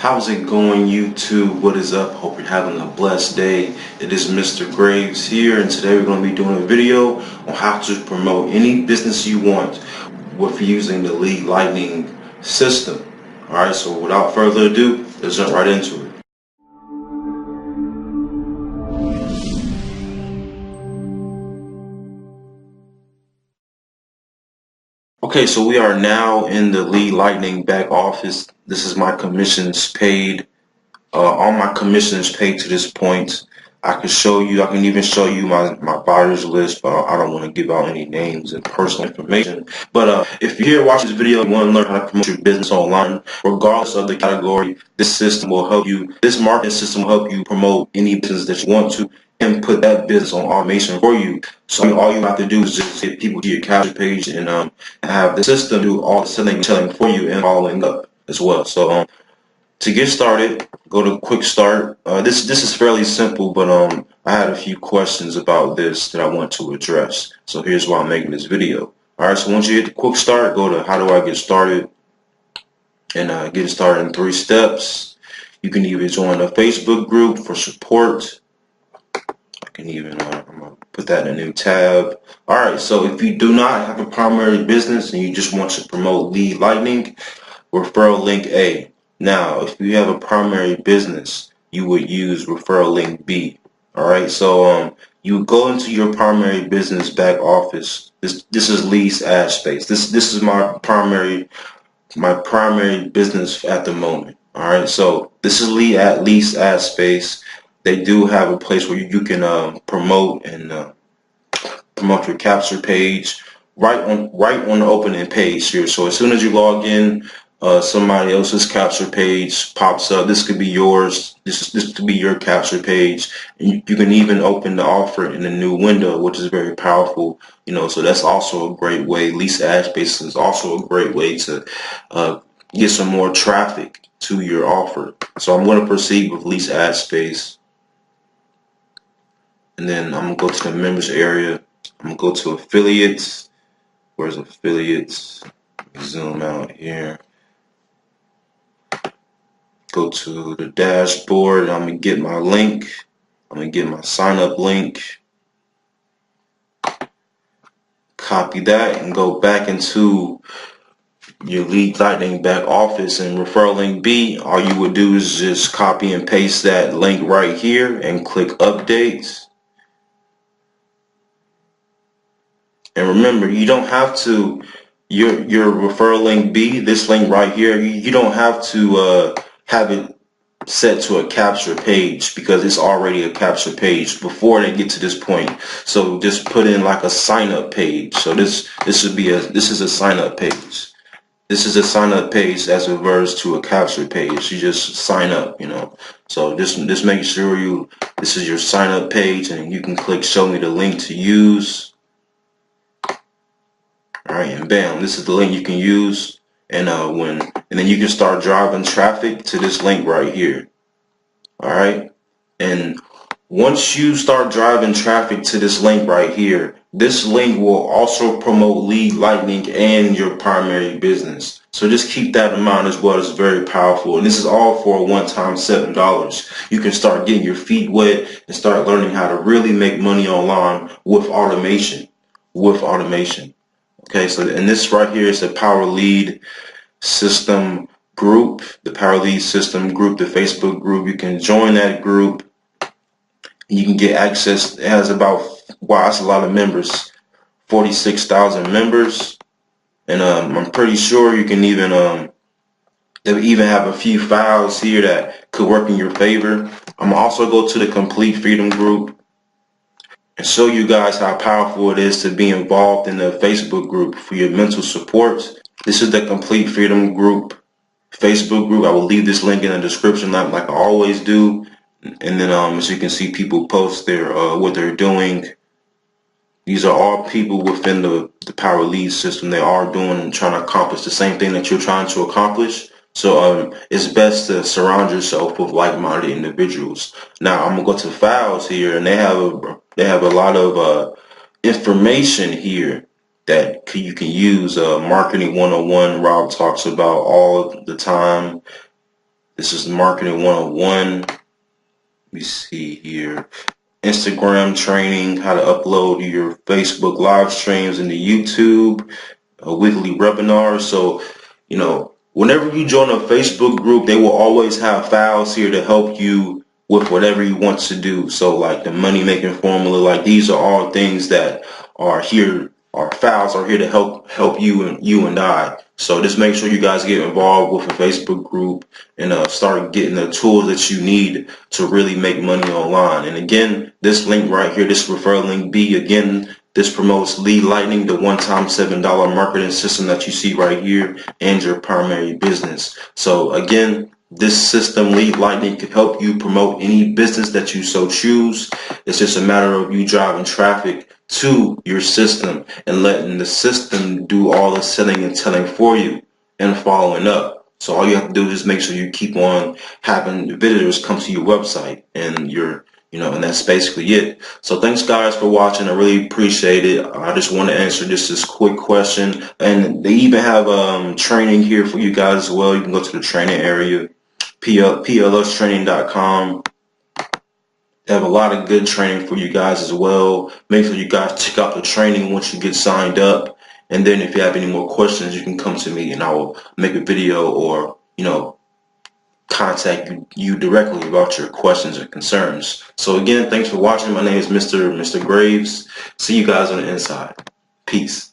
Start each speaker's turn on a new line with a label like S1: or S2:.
S1: How's it going, YouTube? What is up? Hope you're having a blessed day. It is Mr. Graves here, and today we're going to be doing a video on how to promote any business you want with using the Lead Lightning system. Alright, so without further ado, let's jump right into it. Okay, so we are now in the Lead Lightning back office. This is my commissions paid. All my commissions paid to this point. I can even show you my buyers list, but I don't want to give out any names and personal information. But if you're here watching this video and want to learn how to promote your business online, regardless of the category, this marketing system will help you promote any business that you want to and put that business on automation for you. So all you have to do is just get people to your capture page and have the system do all the selling and selling for you and following up as well. So to get started, go to quick start. This is fairly simple, but I had a few questions about this that I want to address. So here's why I'm making this video. Alright, so once you hit the quick start, go to how do I get started, and get started in 3 steps. You can either join a Facebook group for support. I can even I'm gonna put that in a new tab. Alright, so if you do not have a primary business and you just want to promote Lead Lightning, referral link A. Now, if you have a primary business, you would use referral link B. Alright, so you go into your primary business back office. This is Lee's ad space. This is my primary business at the moment. Alright, so this is Lee's ad space. They do have a place where you can promote your capture page right on the opening page here. So as soon as you log in, somebody else's capture page pops up. This could be yours. This could be your capture page, and you can even open the offer in a new window, which is very powerful. So that's also a great way. Lease ad space is also a great way to get some more traffic to your offer. So I'm going to proceed with lease ad space, and then I'm going to go to the members area. I'm going to go to affiliates. Where's affiliates? Zoom out here. Go to the dashboard. I'm going to get my link. I'm going to get my sign up link. Copy that and go back into your Lead Lightning back office and referral link B. All you would do is just copy and paste that link right here and click update. And remember, you don't have to, your referral link B, this link right here, you don't have to have it set to a capture page because it's already a capture page before they get to this point. So just put in like a sign up page. So this is a sign up page. This is a sign up page as opposed to a capture page. You just sign up, So just make sure this is your sign up page, and you can click show me the link to use. Alright, and bam, this is the link you can use, and then you can start driving traffic to this link right here. Alright, and once you start driving traffic to this link right here, this link will also promote Lead Lightning and your primary business. So just keep that in mind as well. It's very powerful, and this is all for a one-time $7. You can start getting your feet wet and start learning how to really make money online with automation. Okay, so and this right here is the Power Lead System group, the Power Lead System group, the Facebook group. You can join that group. You can get access. It has that's a lot of members, 46,000 members, and I'm pretty sure you can even they even have a few files here that could work in your favor. I'm gonna also go to the Complete Freedom group and show you guys how powerful it is to be involved in the Facebook group for your mental support. This is the Complete Freedom group, Facebook group. I will leave this link in the description like I always do. And then as you can see, people post what they're doing. These are all people within the Power Lead system. They are doing and trying to accomplish the same thing that you're trying to accomplish. So it's best to surround yourself with like-minded individuals. Now I'm gonna go to files here, and they have a lot of information here that you can use. Marketing 101, Rob talks about all the time. This is Marketing 101. Let me see here. Instagram training, how to upload your Facebook live streams into YouTube, a weekly webinar. So, whenever you join a Facebook group, they will always have files here to help you with whatever you want to do. So like the money making formula, like these are all things that are here. Our files are here to help you and I. So just make sure you guys get involved with a Facebook group and start getting the tools that you need to really make money online. And again, this link right here, this referral link B, again, this promotes Lead Lightning, the one-time $7 marketing system that you see right here, and your primary business. So again, this system, Lead Lightning, can help you promote any business that you so choose. It's just a matter of you driving traffic to your system and letting the system do all the selling and telling for you and following up. So all you have to do is make sure you keep on having visitors come to your website, and and that's basically it. So thanks guys for watching. I really appreciate it. I just want to answer this quick question, and they even have training here for you guys as well. You can go to the training area, plstraining.com. They have a lot of good training for you guys as well. Make sure you guys check out the training once you get signed up. And then if you have any more questions, you can come to me and I will make a video or, contact you directly about your questions or concerns. So again, thanks for watching. My name is Mr. Graves. See you guys on the inside. Peace.